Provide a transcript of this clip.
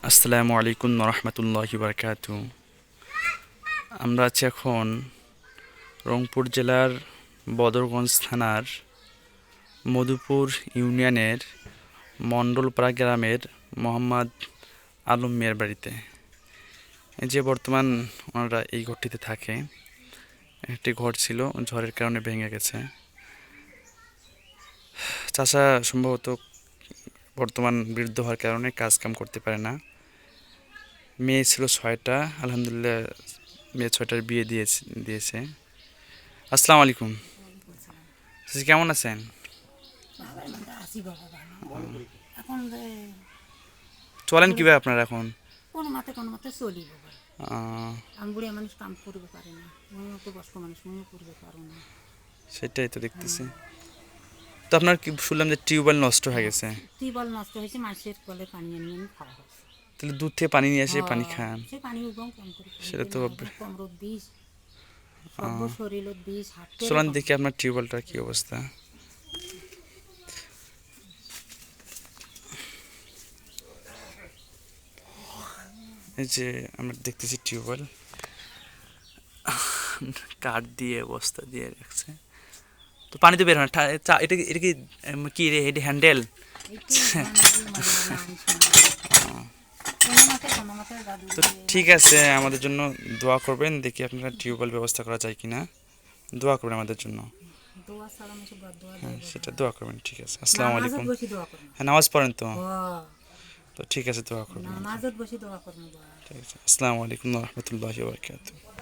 আসসালামু আলাইকুম রহমতুল্লাহি বারকাতু। আমরা আছি এখন রংপুর জেলার বদরগঞ্জ থানার মধুপুর ইউনিয়নের মণ্ডলপাড়া গ্রামের মোহাম্মদ আলম মিয়ার বাড়িতে। এই যে বর্তমান ওনারা এই ঘরটিতে থাকে। একটি ঘর ছিল, ঝড়ের কারণে ভেঙে গেছে। চাচা সম্ভবত বর্তমান বৃদ্ধ হওয়ার কারণে কাজ কাম করতে পারে না। মেয়ে ছিল 6টা, আলহামদুলিল্লাহ মেয়ে 6টার বিয়ে দিয়েছে। আসসালামু আলাইকুম। চাচি কেমন আছেন? আছি বাবা ভালো। এখন চলেন কিভাবে আপনারা এখন? কোনো মতে চলি বাবা। আহ, আমি বুড়িয়া মানুষ কাম করবে পারে না, মনে তো বয়স্ক মানুষ মনে করবে পারো না। সেটাই তো দেখতেছি। তো আপনার কি শুনলাম যে টিউবওয়েল নষ্ট হয়ে গেছে? টিউবওয়েল নষ্ট হয়েছে, মাছের কলে পানি আনিয়ে খাওয়া হচ্ছে। তাহলে দূর থেকে পানি নিয়ে এসে পানি খান? সে পানি এবং কম করে সেটা তো কমরত বিষ, সব শরীরত বিষ, হাঁটতে চলেন দেখি আপনার টিউবওয়েলটার কি অবস্থা। এই যে আমরা দেখতেছি টিউবওয়েল কাঠ দিয়ে বস্তা দিয়ে রাখছে, তো পানি তো বের হয় না। এটা এটা কি কি রে, এটা হ্যান্ডেল? তো ঠিক আছে, আমাদের জন্য দোয়া করবেন, দেখি আপনারা টিউবওয়েল ব্যবস্থা করা যায় কিনা। দোয়া করবেন আমাদের জন্য। হ্যাঁ, সেটা দোয়া করবেন। ঠিক আছে, আসসালামু আলাইকুম। হ্যাঁ, নামাজ পড়েন তো? তো ঠিক আছে, দোয়া করবেন। নামাজত বসে দোয়া করবো। ঠিক আছে, আসসালামু আলাইকুম রহমতুল্লাহি ওয়া বারাকাতুহু।